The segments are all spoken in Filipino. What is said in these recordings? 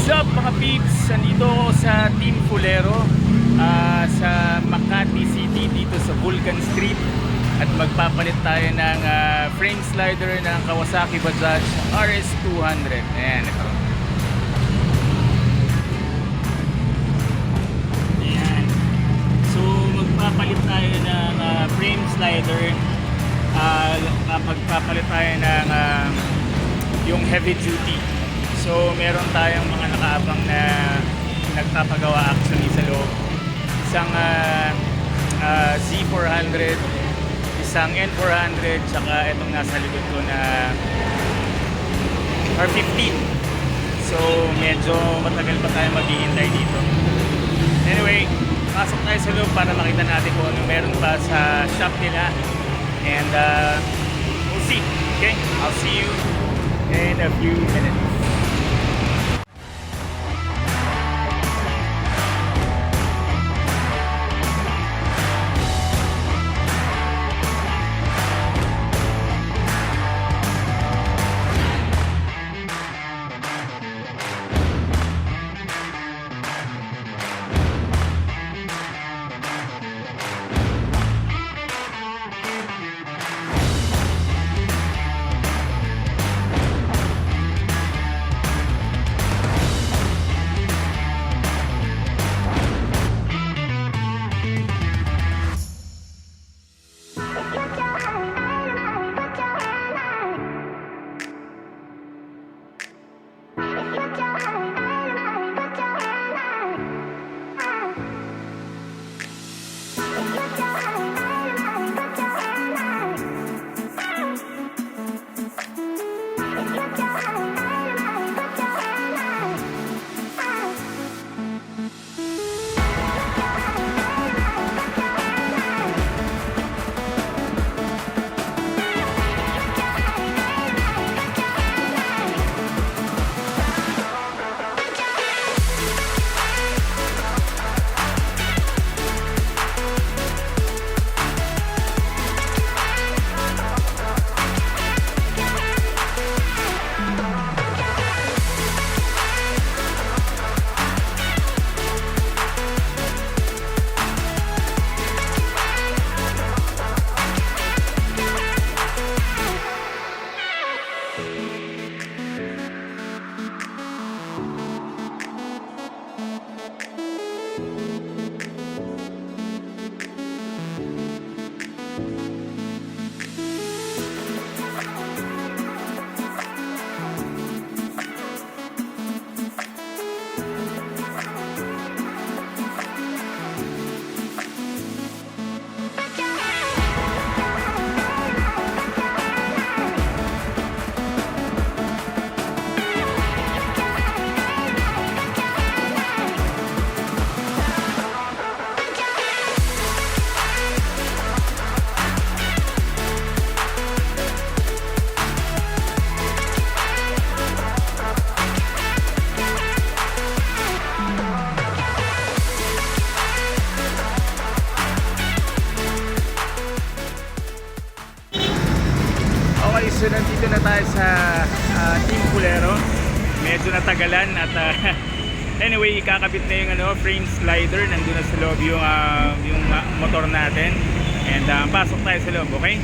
What's up mga peeps? Nandito ako sa Team Fulero sa Makati City dito sa Vulcan Street at magpapalit tayo ng frame slider ng Kawasaki Bajaj RS200. Ayan, ito. Ayan. So magpapalit tayo ng frame slider. Magpapalit tayo ng yung heavy duty. So meron tayong mga nakaabang na nagpapagawa actually sa loob. Isang Z400, isang N400, tsaka itong nasa likod ko na R15. So medyo matagal pa tayo maghihintay dito. Anyway, pasok tayo sa loob para makita natin kung ano meron pa sa shop nila. And we'll see. Okay? I'll see you in a few minutes. So nandito na tayo sa Team Fulero. Medyo natagalan at anyway, ikakabit na yung frame slider. Nandun na sa loob yung motor natin. And pasok tayo sa loob, okay?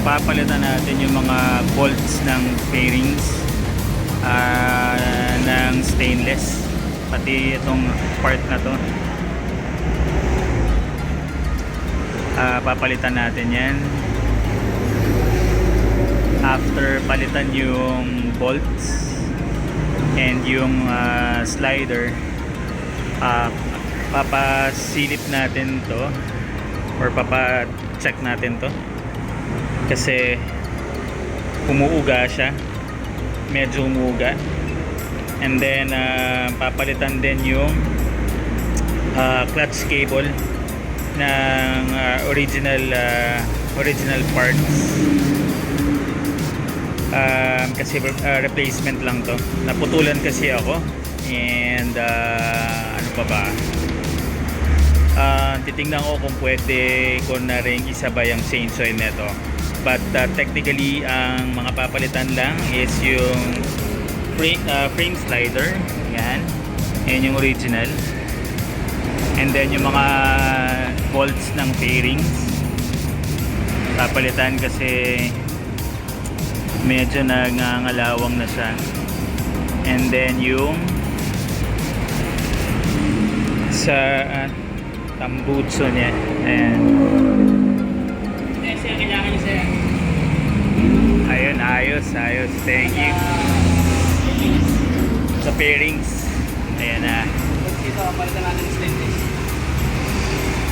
papalitan natin yung mga bolts ng fairings ng stainless, pati itong part na to. Papalitan natin yan after palitan yung bolts and yung slider. Papasilip natin to or papa-check natin to kasi umuuga siya, medyo umuuga. And then papalitan din yung clutch cable ng original parts, kasi replacement lang to, naputulan kasi ako. And ano pa ba, titingnan ko kung pwede ko na rin isabay ang chain oil nito. But technically ang mga papalitan lang is yung frame slider, yan yung original, and then yung mga bolts ng fairings papalitan kasi medyo nangangalawang na siya. And then yung sa tambutso niya, ayan. Ayun, ayos, thank you. Sa fairings, ayan na. Dito, palitan natin stainless.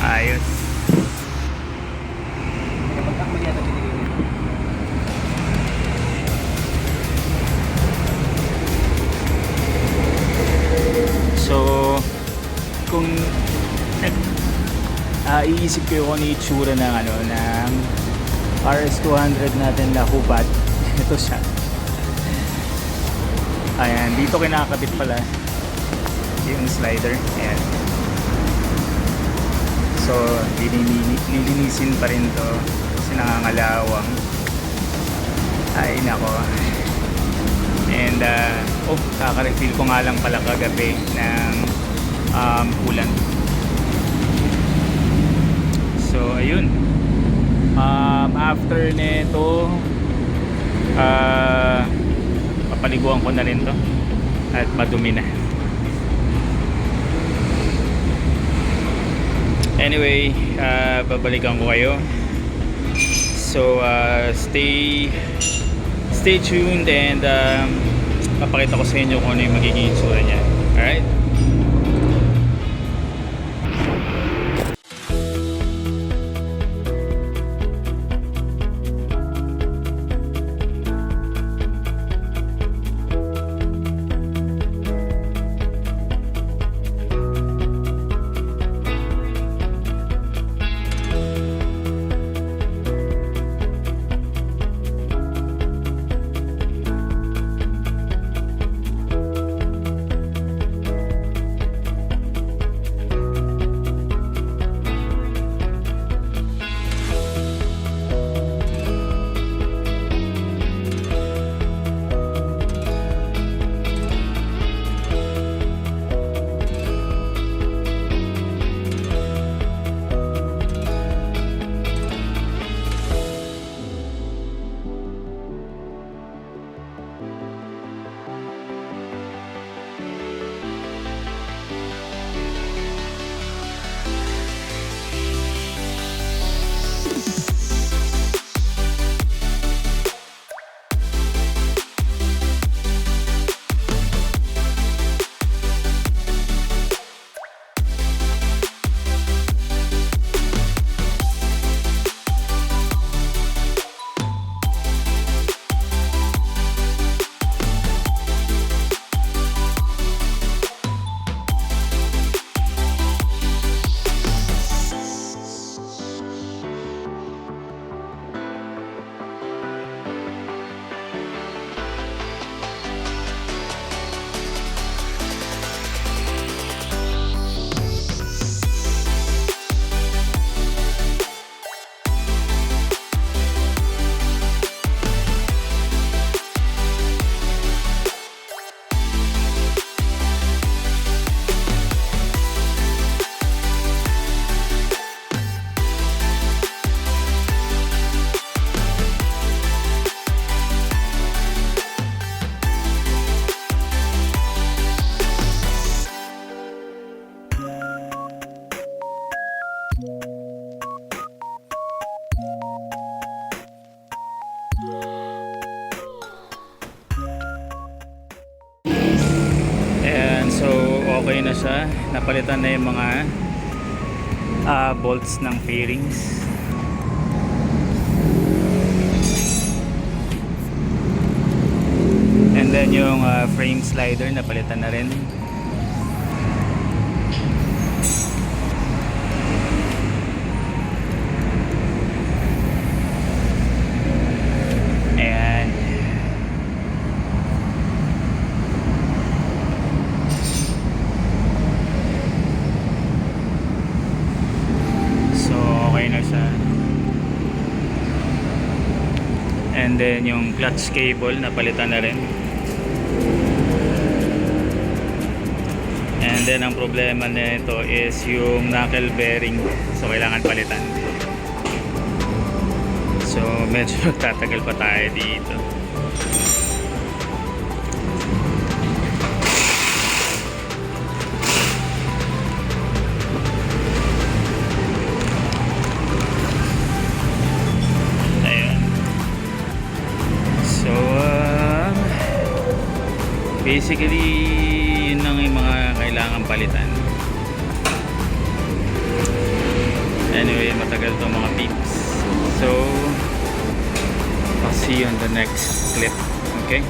Ayos. Kapag ako yata binigay nito. So, kung iisip ko kung ano yung itsura ng ng RS200 natin na hubad, ito siya. Ayan, dito kinakabit pala yung slider. Ayan. So, nilinisin pa rin to kasi nangangalawang. Ay, nako. And, kaka-refill ko nga lang pala kagabi ng coolant. So, ayun. After nito, papaliguan ko na rin to at madumi na. Anyway, babalikan ko kayo. So, stay tuned and papakita ko sa inyo kung ano yung magiging itsura niya. Alright? siya, napalitan na yung mga bolts ng fairings. And then yung frame slider napalitan na rin. Ayan. So okay na siya. And then yung clutch cable napalitan na rin. And then ang problema nito is yung knuckle bearing. So kailangan palitan. So medyo tatagal pa tayo dito. Ayun. So basically yun lang yung mga kailangan palitan. Anyway, matagal to mga peeps. So I'll see you on the next clip. Okay?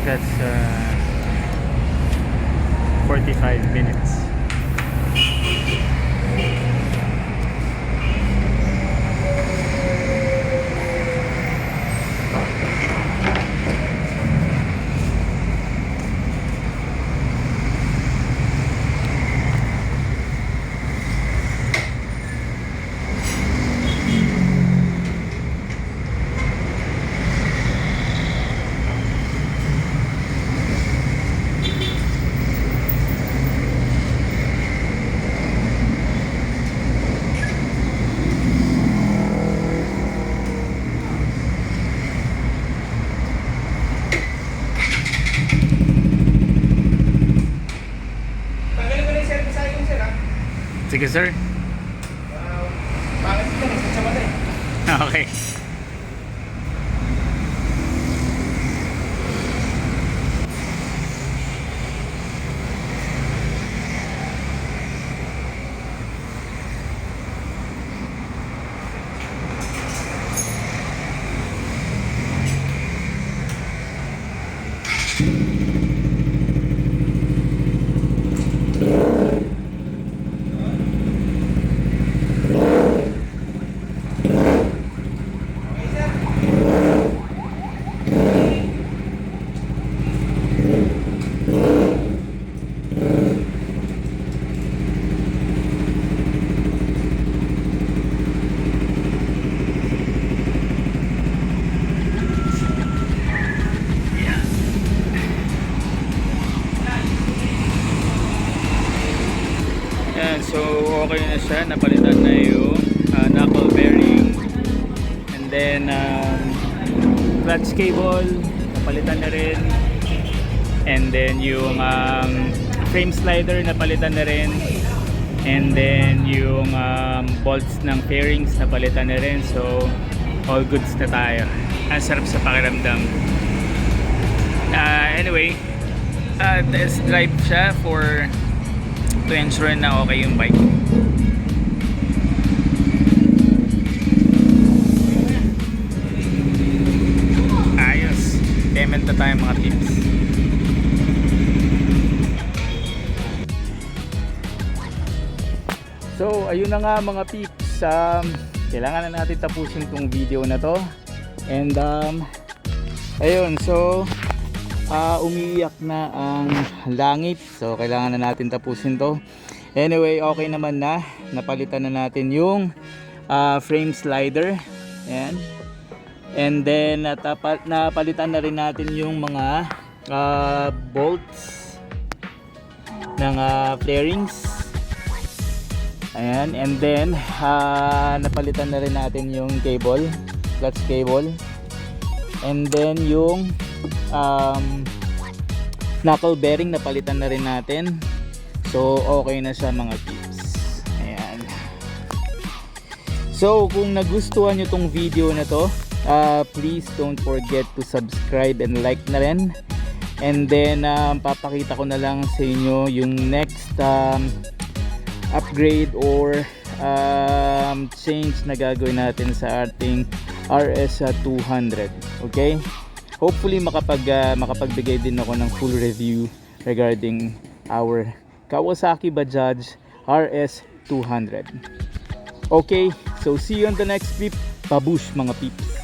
That's 45 minutes. Sige sir. Bakit ka nagsasama na eh? Okay. Yan, so okay na siya, napalitan na yung knuckle bearing, and then clutch cable napalitan na rin, and then yung frame slider napalitan na rin, and then yung bolts ng fairings napalitan na rin. So all goods na tayo. Ang sarap sa pakiramdam. Anyway, test drive siya to ensure na okay yung bike. Ayos, payment na tayo mga tips. So ayun na nga mga peeps, kailangan na natin tapusin tong video na to, and ayun, so umiiyak na ang langit, so kailangan na natin tapusin to. Anyway, okay naman na, napalitan na natin yung frame slider. Ayan. And then napalitan na rin natin yung mga bolts ng fairings. Ayan. And then napalitan na rin natin yung cable, clutch cable. And then yung knuckle bearing napalitan na rin natin. So okay na siya mga tips. Ayan. So kung nagustuhan nyo tong video na to, please don't forget to subscribe and like na rin. And then papakita ko na lang sa inyo yung next upgrade or change na gagawin natin sa ating RS200. Okay? Hopefully makapagbigay din ako ng full review regarding our Kawasaki Bajaj RS200. Okay, so see you on the next clip. Babush mga peeps.